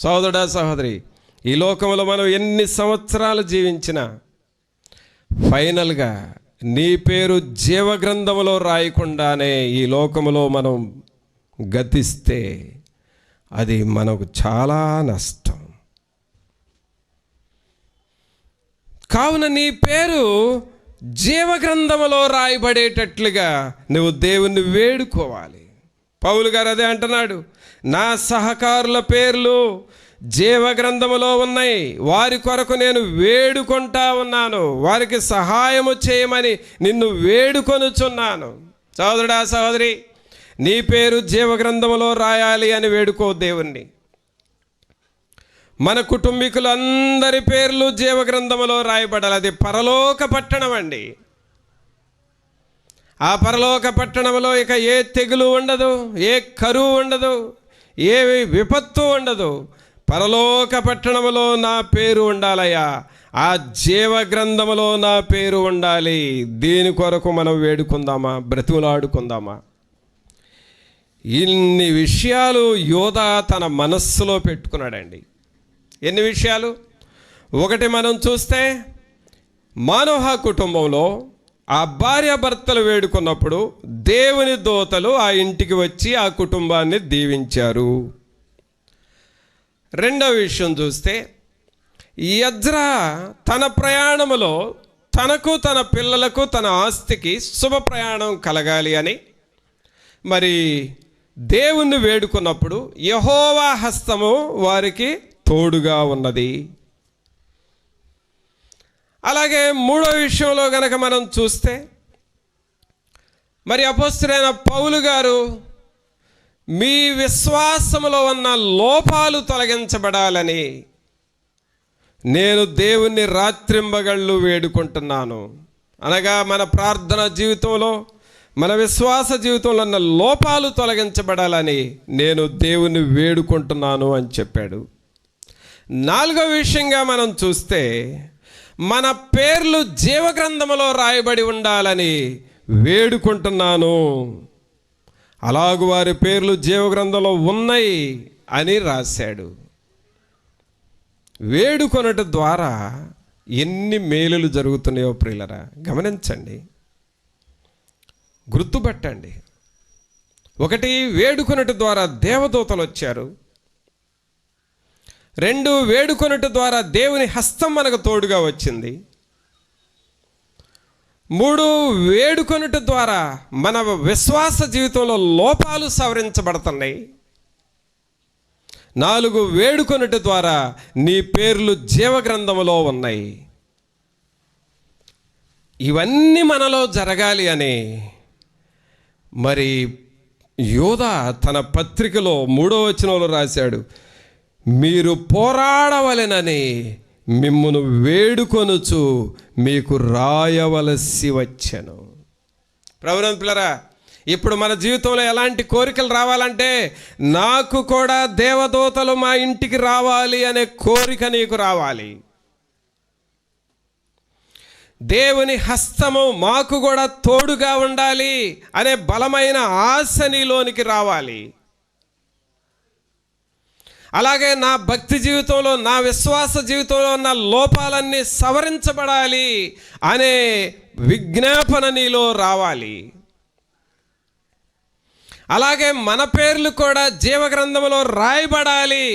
సోదరుడా సహోదరి, ఈ లోకంలో మనం ఎన్ని సంవత్సరాలు జీవించినా ఫైనల్గా నీ పేరు జీవగ్రంథములో రాయకుండానే ఈ లోకములో మనం గతిస్తే అది మనకు చాలా నష్టం. కావున నీ పేరు జీవగ్రంథములో రాయబడేటట్లుగా నువ్వు దేవుణ్ణి వేడుకోవాలి. పౌలు గారు అదే అంటున్నాడు, నా సహకారుల పేర్లు జీవగ్రంథములో ఉన్నాయి, వారి కొరకు నేను వేడుకుంటా ఉన్నాను, వారికి సహాయము చేయమని నిన్ను వేడుకొనుచున్నాను. సహోదరుడా సహోదరి, నీ పేరు జీవగ్రంథములో రాయాలి అని వేడుకో దేవుణ్ణి. మన కుటుంబీకులందరి పేర్లు జీవగ్రంథములో రాయబడాలి. అది పరలోక పట్టణం అండి. ఆ పరలోక పట్టణంలో ఇక ఏ తెగులు ఉండదు, ఏ కరువు ఉండదు, ఏ విపత్తు ఉండదు. పరలోక పట్టణములో నా పేరు ఉండాలయ్యా, ఆ జీవగ్రంథములో నా పేరు ఉండాలి. దీని కొరకు మనం వేడుకుందామా, బ్రతిమలాడుకుందామా? ఇన్ని విషయాలు యోధా తన మనస్సులో పెట్టుకున్నాడండి. ఎన్ని విషయాలు? ఒకటి మనం చూస్తే మానోహ కుటుంబంలో ఆ భార్యాభర్తలు వేడుకున్నప్పుడు దేవుని దూతలు ఆ ఇంటికి వచ్చి ఆ కుటుంబాన్ని దీవించారు. రెండవ విషయం చూస్తే యజ్రా తన ప్రయాణములో తనకు తన పిల్లలకు తన ఆస్తికి శుభ ప్రయాణం కలగాలి అని మరి దేవుణ్ణి వేడుకున్నప్పుడు యెహోవా హస్తము వారికి తోడుగా ఉన్నది. అలాగే మూడో విషయంలో గనక మనం చూస్తే మరి అపోస్తలుడైన పౌలు గారు మీ విశ్వాసములో ఉన్న లోపాలు తొలగించబడాలని నేను దేవుణ్ణి రాత్రింబగళ్ళు వేడుకుంటున్నాను. అనగా మన ప్రార్థన జీవితంలో, మన విశ్వాస జీవితంలో ఉన్న లోపాలు తొలగించబడాలని నేను దేవుణ్ణి వేడుకుంటున్నాను అని చెప్పాడు. నాలుగో విషయంగా మనం చూస్తే మన పేర్లు జీవగ్రంథములో రాయబడి ఉండాలని వేడుకుంటున్నాను. అలాగు వారి పేర్లు జీవగ్రంథంలో ఉన్నాయి అని రాశాడు. వేడుకొనుట ద్వారా ఎన్ని మేలులు జరుగుతున్నాయో ప్రియులరా గమనించండి, గుర్తుపట్టండి. ఒకటి, వేడుకొనుట ద్వారా దేవదూతలు వచ్చారు. రెండు, వేడుకొనుట ద్వారా దేవుని హస్తం మనకు తోడుగా వచ్చింది. మూడు, వేడుకొనుట ద్వారా మన విశ్వాస జీవితంలో లోపాలు సవరించబడుతున్నాయి. నాలుగు, వేడుకొనుట ద్వారా నీ పేర్లు జీవగ్రంథములో ఉన్నాయి. ఇవన్నీ మనలో జరగాలి అని మరి యోధా తన పత్రికలో 3వ వచనంలో రాశాడు, మీరు పోరాడవలెనని మిమ్మును వేడుకొనుచు మీకు రాయవలసి వచ్చెను. ప్రభువునందు పిల్లరా, ఇప్పుడు మన జీవితంలో ఎలాంటి కోరికలు రావాలంటే, నాకు కూడా దేవదూతలు మా ఇంటికి రావాలి అనే కోరిక నీకు రావాలి. దేవుని హస్తము మాకు కూడా తోడుగా ఉండాలి అనే బలమైన ఆశ నీలోనికి రావాలి. అలాగే నా భక్తి జీవితంలో, నా విశ్వాస జీవితంలో ఉన్న లోపాలన్నీ సవరించబడాలి అనే విజ్ఞాపన నీలో రావాలి. అలాగే మన పేర్లు కూడా జీవగ్రంథంలో రాయబడాలి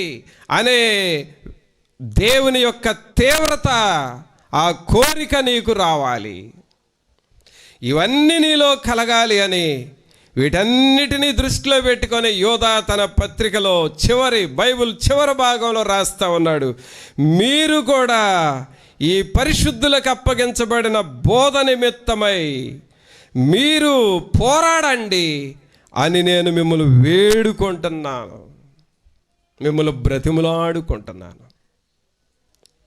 అనే దేవుని యొక్క తీవ్రత, ఆ కోరిక నీకు రావాలి. ఇవన్నీ నీలో కలగాలి అని వీటన్నిటినీ దృష్టిలో పెట్టుకొని యోధా తన పత్రికలో బైబిల్ చివరి భాగంలో రాస్తా ఉన్నాడు, మీరు కూడా ఈ పరిశుద్ధులకు అప్పగించబడిన బోధ నిమిత్తమై మీరు పోరాడండి అని నేను మిమ్మల్ని వేడుకుంటున్నాను, మిమ్మల్ని బ్రతిమలాడుకుంటున్నాను.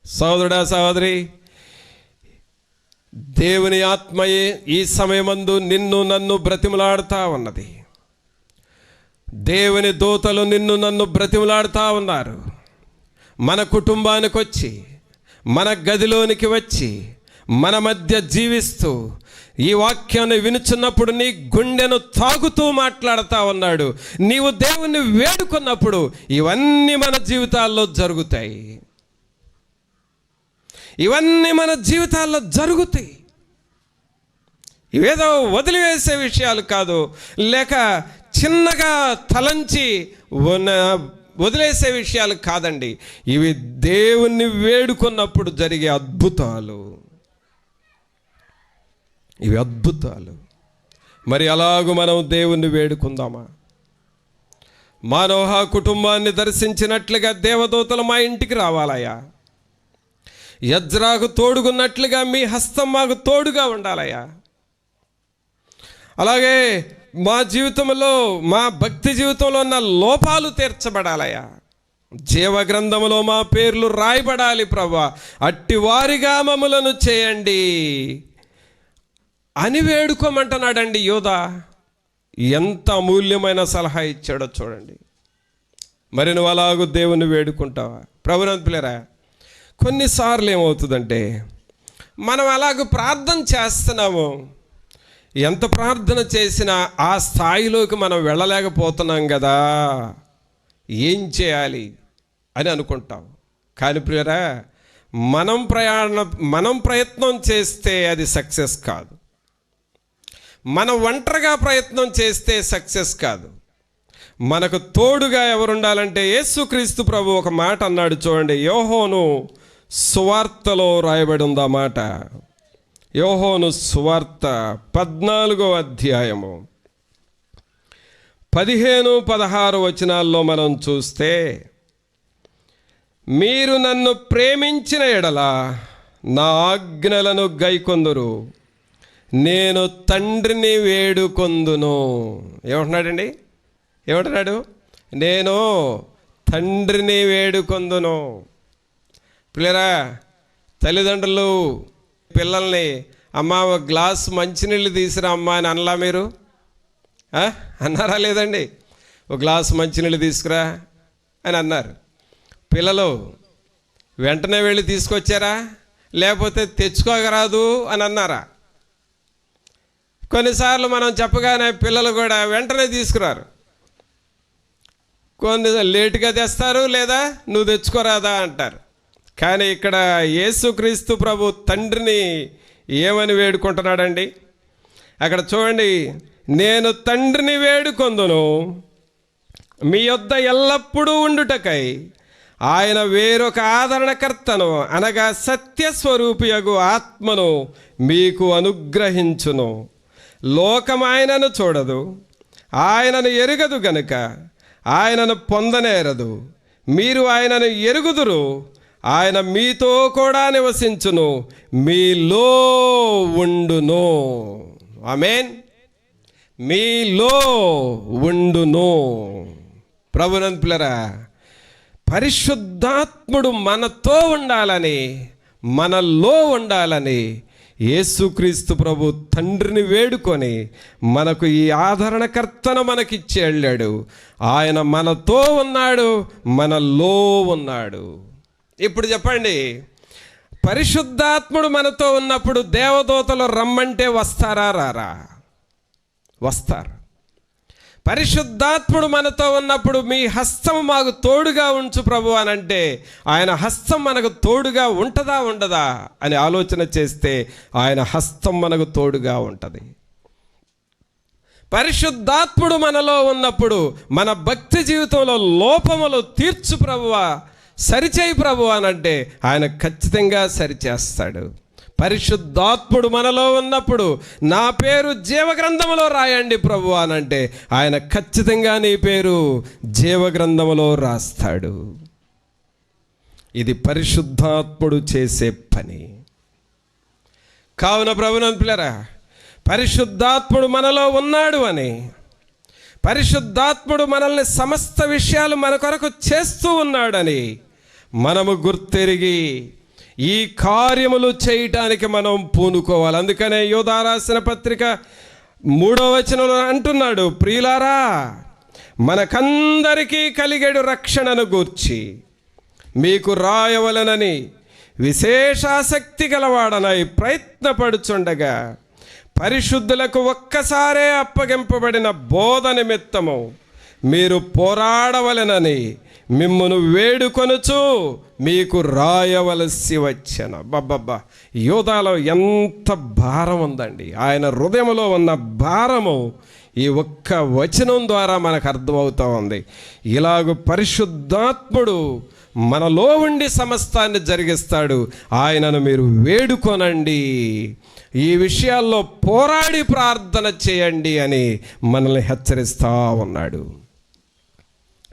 సోదరుడా సహోదరి, దేవుని ఆత్మయే ఈ సమయమందు నిన్ను నన్ను బ్రతిమలాడుతూ ఉన్నది. దేవుని దూతలు నిన్ను నన్ను బ్రతిమలాడుతూ ఉన్నారు. మన కుటుంబానికి వచ్చి, మన గదిలోనికి వచ్చి, మన మధ్య జీవిస్తూ ఈ వాక్యాన్ని వినుచున్నప్పుడు నీ గుండెను తాగుతూ మాట్లాడుతూ ఉన్నాడు. నీవు దేవుణ్ణి వేడుకున్నప్పుడు ఇవన్నీ మన జీవితాల్లో జరుగుతాయి. ఇవన్నీ మన జీవితాల్లో జరుగుతాయి. ఇవేదో వదిలివేసే విషయాలు కాదు, లేక చిన్నగా తలంచి వదిలేసే విషయాలు కాదండి. ఇవి దేవుణ్ణి వేడుకున్నప్పుడు జరిగే అద్భుతాలు. ఇవి అద్భుతాలు. మరి అలాగూ మనం దేవుణ్ణి వేడుకుందామా? మానోహ కుటుంబాన్ని దర్శించినట్లుగా దేవదూతలు మా ఇంటికి రావాలయ్యా. యజ్రాకు తోడుగున్నట్లుగా మీ హస్తం మాకు తోడుగా ఉండాలయ్యా. అలాగే మా జీవితంలో, మా భక్తి జీవితంలో ఉన్న లోపాలు తీర్చబడాలయ్యా. జీవగ్రంథములో మా పేర్లు రాయబడాలి ప్రభువా. అట్టి వారిగా మమ్ములను చేయండి అని వేడుకోమంటున్నాడండి యోధా. ఎంత అమూల్యమైన సలహా ఇచ్చాడో చూడండి. మరి నువ్వు అలాగూ దేవుని వేడుకుంటావా? ప్రభునందు పిల్లరా, కొన్నిసార్లు ఏమవుతుందంటే మనం అలాగూ ప్రార్థన చేస్తున్నాము, ఎంత ప్రార్థన చేసినా ఆ స్థాయిలోకి మనం వెళ్ళలేకపోతున్నాం కదా, ఏం చేయాలి అని అనుకుంటాం. కానీ ప్రియరా, మనం ప్రయత్నం చేస్తే అది సక్సెస్ కాదు. మనం ఒంటరిగా ప్రయత్నం చేస్తే సక్సెస్ కాదు. మనకు తోడుగా ఎవరు ఉండాలంటే యేసుక్రీస్తు ప్రభు ఒక మాట అన్నాడు చూడండి. యోహోను సువార్తలో రాయబడి ఉంది ఆ మాట. యోహోను సువార్త 14వ అధ్యాయము 15-16 వచనాల్లో మనం చూస్తే, మీరు నన్ను ప్రేమించిన ఎడల నా ఆజ్ఞలను గైకొందురు, నేను తండ్రిని వేడుకొందును. ఏమంటున్నాడండి? ఏమంటున్నాడు? నేను తండ్రిని వేడుకొందును. పిల్లరా, తల్లిదండ్రులు పిల్లల్ని అమ్మ ఒక గ్లాస్ మంచినీళ్ళు తీసిరా అమ్మ అని అనలా మీరు? అన్నారా లేదండి? ఒక గ్లాసు మంచినీళ్ళు తీసుకురా అని అన్నారు. పిల్లలు వెంటనే వెళ్ళి తీసుకొచ్చారా, లేకపోతే తెచ్చుకోగరాదు అని అన్నారా? కొన్నిసార్లు మనం చెప్పగానే పిల్లలు కూడా వెంటనే తీసుకురారు. కొన్ని లేటుగా తెస్తారు, లేదా నువ్వు తెచ్చుకోరాదా అంటారు. కానీ ఇక్కడ యేసుక్రీస్తు ప్రభు తండ్రిని ఏమని వేడుకుంటున్నాడండి? అక్కడ చూడండి, నేను తండ్రిని వేడుకొందును మీ యొద్ద ఎల్లప్పుడూ ఉండుటకై, ఆయన వేరొక ఆదరణకర్తను అనగా సత్యస్వరూపియగు ఆత్మను మీకు అనుగ్రహించును. లోకం ఆయనను చూడదు, ఆయనను ఎరుగదు గనుక ఆయనను పొందనేరదు. మీరు ఆయనను ఎరుగుదురు, ఆయన మీతో కూడా నివసించును, మీలో ఉండును. ఆమేన్. మీలో ఉండును. ప్రభునందు పిల్లరా, పరిశుద్ధాత్ముడు మనతో ఉండాలని, మనలో ఉండాలని యేసుక్రీస్తు ప్రభు తండ్రిని వేడుకొని మనకు ఈ ఆదరణకర్తను మనకిచ్చి వెళ్ళాడు. ఆయన మనతో ఉన్నాడు, మనలో ఉన్నాడు. ఇప్పుడు చెప్పండి, పరిశుద్ధాత్ముడు మనతో ఉన్నప్పుడు దేవదూతలు రమ్మంటే వస్తారా? రారా? వస్తారు. పరిశుద్ధాత్ముడు మనతో ఉన్నప్పుడు మీ హస్తం మాకు తోడుగా ఉంచు ప్రభు అని అంటే, ఆయన హస్తం మనకు తోడుగా ఉంటుందా ఉండదా అని ఆలోచన చేస్తే ఆయన హస్తం మనకు తోడుగా ఉంటుంది. పరిశుద్ధాత్ముడు మనలో ఉన్నప్పుడు మన భక్తి జీవితంలో లోపములు తీర్చు ప్రభువా, సరిచేయి ప్రభు అని అంటే ఆయన ఖచ్చితంగా సరిచేస్తాడు. పరిశుద్ధాత్ముడు మనలో ఉన్నప్పుడు నా పేరు జీవగ్రంథములో రాయండి ప్రభు అని అంటే ఆయన ఖచ్చితంగా నీ పేరు జీవగ్రంథములో రాస్తాడు. ఇది పరిశుద్ధాత్ముడు చేసే పని. కావున ప్రభునందు పిల్లరా, పరిశుద్ధాత్ముడు మనలో ఉన్నాడు అని, పరిశుద్ధాత్ముడు మనల్ని సమస్త విషయాలు మన కొరకు చేస్తూ ఉన్నాడని మనము గుర్తెరిగి ఈ కార్యములు చేయటానికి మనం పూనుకోవాలి. అందుకనే యోధా రాసిన పత్రిక 3వ వచనంలో అంటున్నాడు, ప్రియులారా, మనకందరికీ కలిగేడు రక్షణను గూర్చి మీకు రాయవలనని విశేషాసక్తి గలవాడనై ప్రయత్నపడుచుండగా పరిశుద్ధులకు ఒక్కసారే అప్పగింపబడిన బోధ నిమిత్తము మీరు పోరాడవలెనని మిమ్మును వేడుకొనుచు మీకు రాయవలసి వచ్చెను. బబ్బబ్బా, యోధాలో ఎంత భారం ఉందండి. ఆయన హృదయంలో ఉన్న భారము ఈ ఒక్క వచనం ద్వారా మనకు అర్థమవుతూ ఉంది. ఇలాగ పరిశుద్ధాత్ముడు మనలో ఉండి సమస్తాన్ని జరిగిస్తాడు. ఆయనను మీరు వేడుకొనండి, ఈ విషయాల్లో పోరాడి ప్రార్థన చేయండి అని మనల్ని హెచ్చరిస్తూ ఉన్నాడు.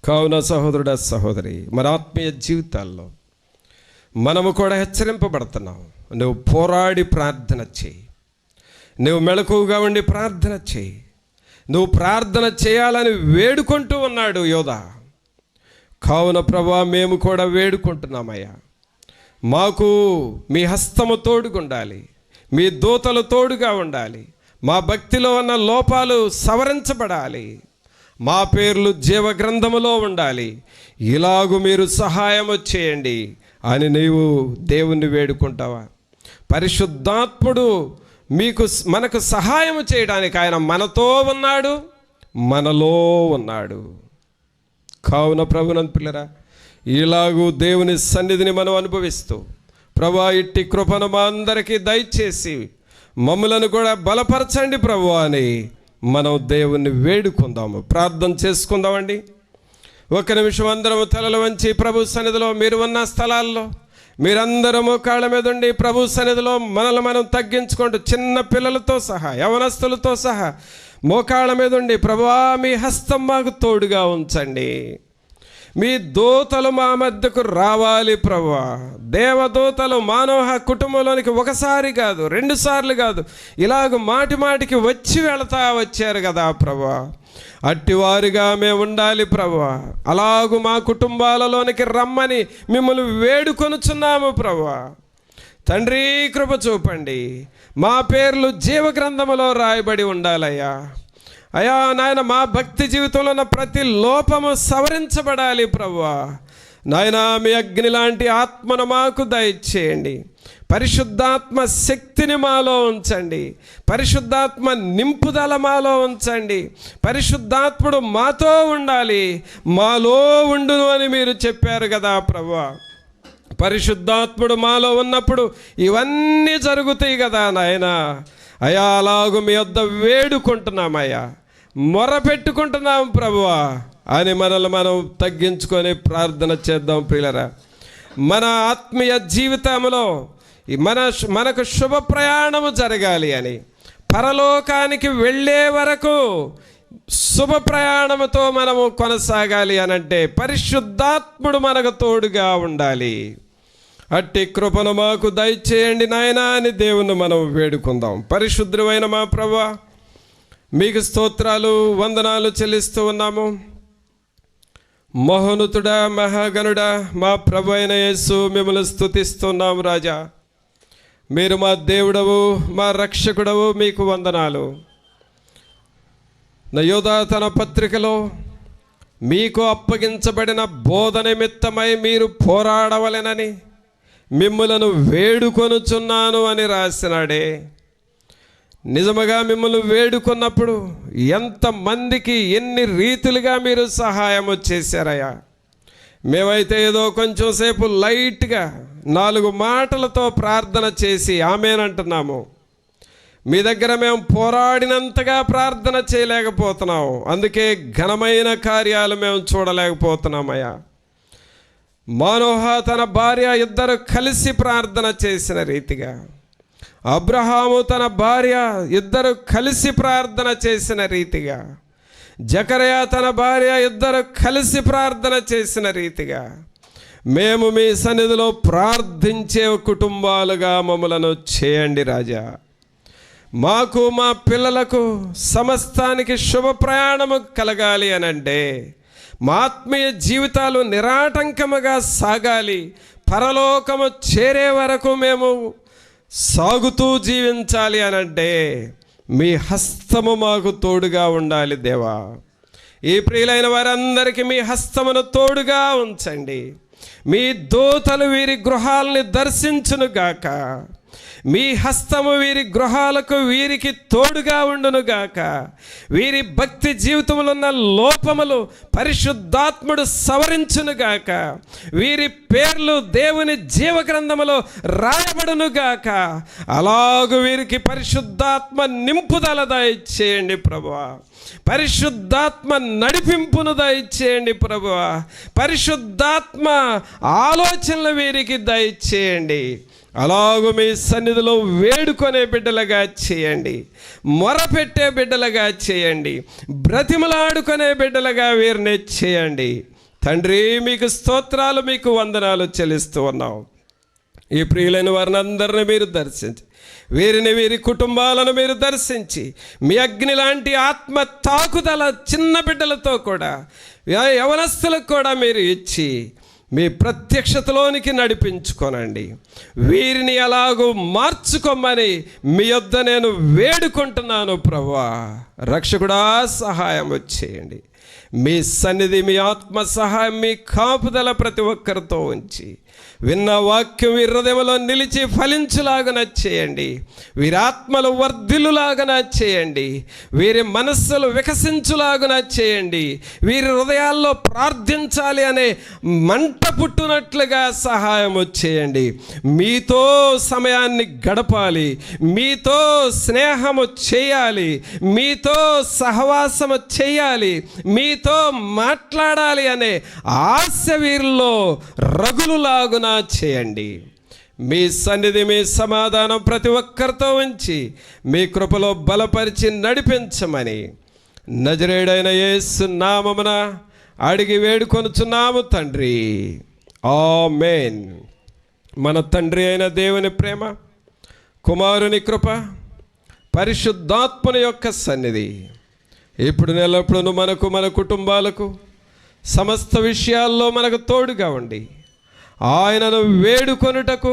కావున సహోదరుడా, సహోదరి, మన ఆత్మీయ జీవితాల్లో మనము కూడా హెచ్చరింపబడుతున్నాం. నువ్వు పోరాడి ప్రార్థన చేయి, నువ్వు మెలకువగా ఉండి ప్రార్థన చేయి. నువ్వు ప్రార్థన చేయాలని వేడుకుంటూ ఉన్నాడు యోధా. కావున ప్రభువా, మేము కూడా వేడుకుంటున్నామయ్యా, మాకు మీ హస్తము తోడుగుండాలి, మీ దూతలు తోడుగా ఉండాలి, మా భక్తిలో ఉన్న లోపాలు సవరించబడాలి, మా పేర్లు జీవగ్రంథములో ఉండాలి, ఇలాగు మీరు సహాయము చేయండి అని నీవు దేవుణ్ణి వేడుకుంటావా? పరిశుద్ధాత్ముడు మనకు సహాయం చేయడానికి ఆయన మనతో ఉన్నాడు, మనలో ఉన్నాడు. కావున ప్రభునందు పిల్లరా, ఇలాగూ దేవుని సన్నిధిని మనం అనుభవిస్తూ, ప్రభువా ఇట్టి కృపను మా అందరికీ దయచేసి మమ్ములను కూడా బలపరచండి ప్రభు అని మనం దేవుణ్ణి వేడుకుందాము, ప్రార్థన చేసుకుందామండి. ఒక నిమిషం అందరము తలలు వంచి ప్రభు సన్నిధిలో, మీరు ఉన్న స్థలాల్లో మీరందరూ మోకాళ్ళ మీద ఉండి ప్రభు సన్నిధిలో మనల్ని మనం తగ్గించుకుంటూ, చిన్న పిల్లలతో సహా యవనస్తులతో సహా మోకాళ్ళ మీద ఉండి, ప్రభువా మీ హస్తం మాకు తోడుగా ఉంచండి, మీ దూతలు మా మధ్యకు రావాలి ప్రభువా. దేవదూతలు మానవ కుటుంబంలోనికి ఒకసారి కాదు, 2 సార్లు కాదు, ఇలాగ మాటి మాటికి వచ్చి వెళతా వచ్చారు కదా ప్రభువా. అట్టివారిగా మేము ఉండాలి ప్రభువా. అలాగూ మా కుటుంబాలలోనికి రమ్మని మిమ్మల్ని వేడుకొనుచున్నాము ప్రభువా. తండ్రి కృప చూపండి, మా పేర్లు జీవగ్రంథములో రాయబడి ఉండాలయ్యా. అయ్యా నాయన, మా భక్తి జీవితంలో ఉన్న ప్రతి లోపము సవరించబడాలి ప్రభువా. నాయన, మీ అగ్ని లాంటి ఆత్మను మాకు దయచేయండి, పరిశుద్ధాత్మ శక్తిని మాలో ఉంచండి, పరిశుద్ధాత్మ నింపుదల మాలో ఉంచండి. పరిశుద్ధాత్ముడు మాతో ఉండాలి, మాలో ఉండును అని మీరు చెప్పారు కదా ప్రభువా. పరిశుద్ధాత్ముడు మాలో ఉన్నప్పుడు ఇవన్నీ జరుగుతాయి కదా నాయనా. అయ్యా, అలాగూ మీ వద్ద వేడుకుంటున్నామయ్యా, మొరపెట్టుకుంటున్నాం ప్రభువా అని మనల్ని మనం తగ్గించుకొని ప్రార్థన చేద్దాం. ప్రియులరా, మన ఆత్మీయ జీవితంలో మనకు శుభ ప్రయాణము జరగాలి అని, పరలోకానికి వెళ్ళే వరకు శుభ ప్రయాణముతో మనము కొనసాగాలి అనంటే పరిశుద్ధాత్ముడు మనకు తోడుగా ఉండాలి. అట్టి కృపను మాకు దయచేయండి నాయనా అని దేవుని మనం వేడుకుందాం. పరిశుద్ధమైన మా ప్రభువా, మీకు స్తోత్రాలు వందనాలు చెల్లిస్తూ ఉన్నాము. మహోన్నతుడా, మహాగణుడా, మా ప్రభు అయిన యేసు, మిమ్మల్ని స్తుతిస్తున్నాము రాజా. మీరు మా దేవుడవు, మా రక్షకుడవు, మీకు వందనాలు. యోధా తన పత్రికలో మీకు అప్పగించబడిన బోధ నిమిత్తమై మీరు పోరాడవలెనని మిమ్ములను వేడుకొనుచున్నాను అని రాసినాడే. నిజముగా మిమ్మల్ని వేడుకున్నప్పుడు ఎంతమందికి ఎన్ని రీతులుగా మీరు సహాయము చేశారయ్యా. మేమైతే ఏదో కొంచెం సేపు లైట్గా 4 మాటలతో ప్రార్థన చేసి ఆమేనంటున్నాము. మీ దగ్గర మేము పోరాడినంతగా ప్రార్థన చేయలేకపోతున్నాం, అందుకే ఘనమైన కార్యాలు మేము చూడలేకపోతున్నామయ్యా. మానోహ తన భార్య ఇద్దరు కలిసి ప్రార్థన చేసిన రీతిగా, అబ్రహాము తన భార్య ఇద్దరు కలిసి ప్రార్థన చేసిన రీతిగా, జకర్యా తన భార్య ఇద్దరు కలిసి ప్రార్థన చేసిన రీతిగా మేము మీ సన్నిధిలో ప్రార్థించే కుటుంబాలుగా మమ్మలను చేయండి రాజా. మాకు మా పిల్లలకు సమస్తానికి శుభ ప్రయాణము కలగాలి అనంటే, మా ఆత్మీయ జీవితాలు నిరాటంకముగా సాగాలి, పరలోకము చేరే వరకు మేము సాగుతూ జీవించాలి అనంటే మీ హస్తము మాకు తోడుగా ఉండాలి దేవా. ఈ ప్రియులైన వారందరికీ మీ హస్తమును తోడుగా ఉంచండి. మీ దూతలు వీరి గృహాలని దర్శించునుగాక. మీ హస్తము వీరి గృహాలకు వీరికి తోడుగా ఉండునుగాక. వీరి భక్తి జీవితంలో ఉన్న లోపములు పరిశుద్ధాత్ముడు సవరించునుగాక. వీరి పేర్లు దేవుని జీవగ్రంథములో రాయబడునుగాక. అలాగు వీరికి పరిశుద్ధాత్మ నింపుదల దయచేయండి ప్రభువా. పరిశుద్ధాత్మ నడిపింపును దయచేయండి ప్రభువా. పరిశుద్ధాత్మ ఆలోచనలు వీరికి దయచేయండి. అలాగూ మీ సన్నిధిలో వేడుకొనే బిడ్డలుగా చేయండి, మొరపెట్టే బిడ్డలుగా చేయండి, బ్రతిమలాడుకునే బిడ్డలుగా వీరిని చేయండి. తండ్రి, మీకు స్తోత్రాలు, మీకు వందనాలు చెల్లిస్తూ ఉన్నాం. ఈ ప్రియులైన వారిని అందరిని మీరు దర్శించి, వీరిని వీరి కుటుంబాలను మీరు దర్శించి, మీ అగ్ని లాంటి ఆత్మ తాకుదల చిన్న బిడ్డలతో కూడా యవనస్తులకు కూడా మీరు ఇచ్చి మీ ప్రత్యక్షతలోనికి నడిపించుకోనండి. వీరిని అలాగూ మార్చుకోమని మీ యొద్ద నేను వేడుకుంటున్నాను ప్రభువా. రక్షకుడా, సహాయం చేయండి. మీ సన్నిధి, మీ ఆత్మ సహాయం, మీ కాపుదల ప్రతి ఒక్కరితో ఉంచి విన్న వాక్యం వీరి హృదయంలో నిలిచి ఫలించులాగన చేయండి. వీరి ఆత్మలు వర్ధిల్లులాగన చేయండి. వీరి మనస్సులు వికసించులాగన చేయండి. వీరి హృదయాల్లో ప్రార్థించాలి అనే మంట పుట్టునట్లుగా సహాయము చేయండి. మీతో సమయాన్ని గడపాలి, మీతో స్నేహము చేయాలి, మీతో సహవాసము చేయాలి, మీతో మాట్లాడాలి అనే ఆశ వీరిలో రగులులాగున చేయండి. మీ సన్నిధి, మీ సమాధానం ప్రతి ఒక్కరితో ఉంచి మీ కృపలో బలపరిచి నడిపించమని నజరేయుడైన యేసు నామమున అడిగి వేడుకొనుచున్నాము తండ్రి. ఆమేన్. మన తండ్రి అయిన దేవుని ప్రేమ, కుమారుని కృప, పరిశుద్ధాత్మని యొక్క సన్నిధి ఇప్పుడు ఎల్లప్పుడూ మనకు, మన కుటుంబాలకు, సమస్త విషయాల్లో మనకు తోడుగా ఉండి ఆయనను వేడుకొనుటకు,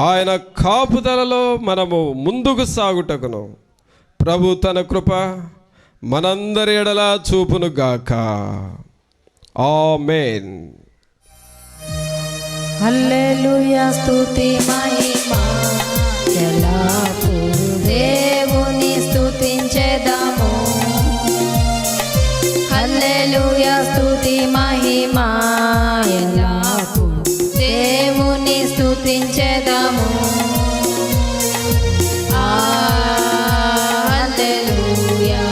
ఆయన కాపుదలలో మనము ముందుకు సాగుటకును ప్రభు తన కృప మనందరి ఎడల చూపునుగాక. ఆమేన్. హల్లెలూయా. స్తుతి మహిమా ఎల్లప్పుడూ దేవుని స్తుతించెదము. హల్లెలూయా. స్తుతి మహిమా ఎల్లప్పుడూ దేవుని స్తుతించెదము. హల్లెలూయా,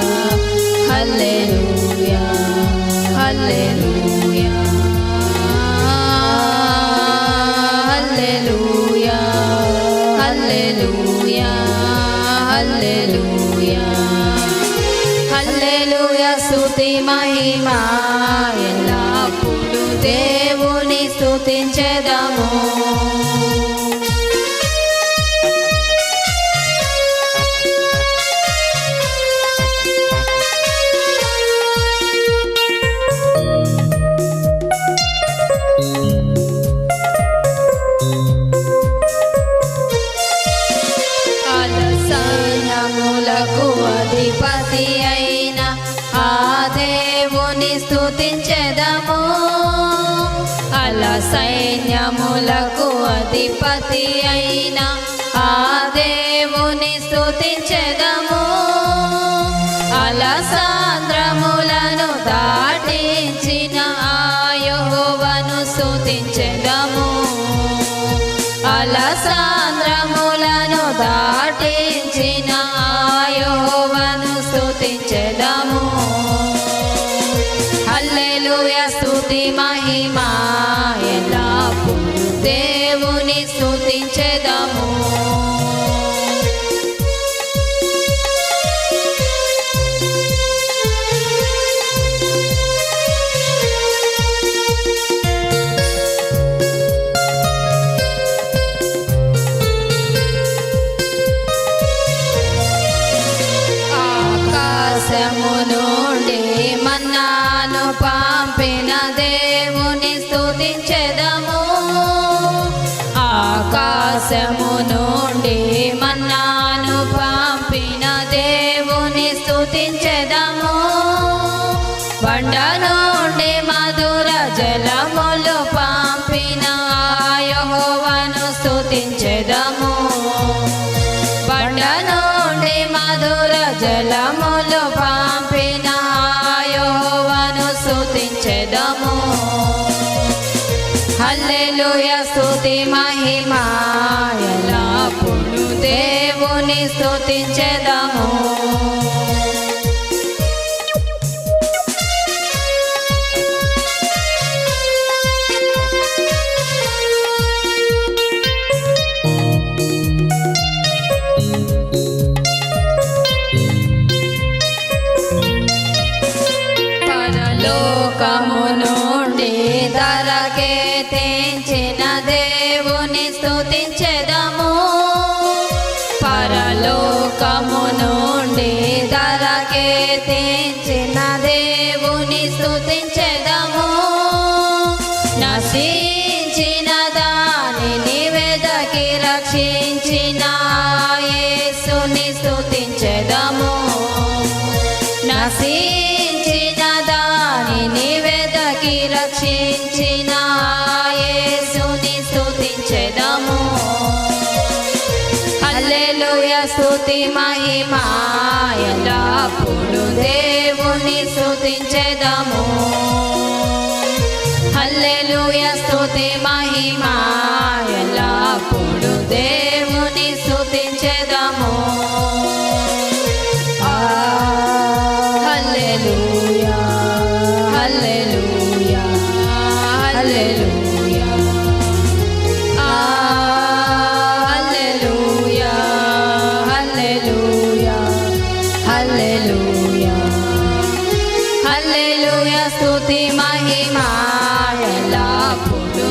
హల్లెలూయా, హల్లెలూయా, హల్లెలూయా, హల్లెలూయా, హల్లెలూయా, హల్లెలూయా. స్తుతి మహిమా ఎల్లప్పుడూ దేవుని స్తుతించెదము. సైన్యములకు అధిపతి అయిన ఆ దేవుని స్తుతించెదము. అలా సైన్యములకు అధిపతి అయిన ఆ దేవుని స్తుతించెదము. అలా సాంద్రములను దాటించిన ఆ యెహోవాను స్తుతించెదము. అలా సాంద్రములను దాటించిన ఆ యెహోవాను స్తుతించెదము. హల్లెలూయా. స్తుతి మహిమా ఎల్లప్పుడూ దేవుని స్తుతించెదము. ఆకాశము నుండి మన్నాను పంపిన దేవుని స్తుతించెదము. ఆకాశము నుండి మన్నాను పంపిన దేవుని స్తుతించెదము. బండ నుండి మధుర జలములు స్తుతించెదము బండ నుండి మధుర జలములు పంపిన యెహోవాను స్తుతించెదము హల్లెలూయా స్తుతి మహిమ ఎల్లప్పుడూ దేవుని స్తుతించెదము పరలోకము నుండి ధరకే తెంచిన దేవుని స్తుతించెదము పరలోకము నుండి ధరకే తెంచిన దేవుని స్తుతించెదము నశించిన దానిని వెదకి రక్షించిన యేసుని స్తుతించెదము నశించిన దానిని వెదకి రక్షించిన యేసుని స్తుతించెదము హల్లెలూయా స్తుతి మహిమ ఎల్లప్పుడూ దేవుని స్తుతించెదము హల్లెలూయా స్తుతి మహిమ ఎల్లప్పుడూ దేవుని స్తుతించెదము హల్లెలూయా హల్లెలూయా హల్లెలూయా హల్లెలూయా హల్లెలూయా హల్లెలూయా హల్లెలూయా స్తుతి మహిమ ఎల్లప్పుడూ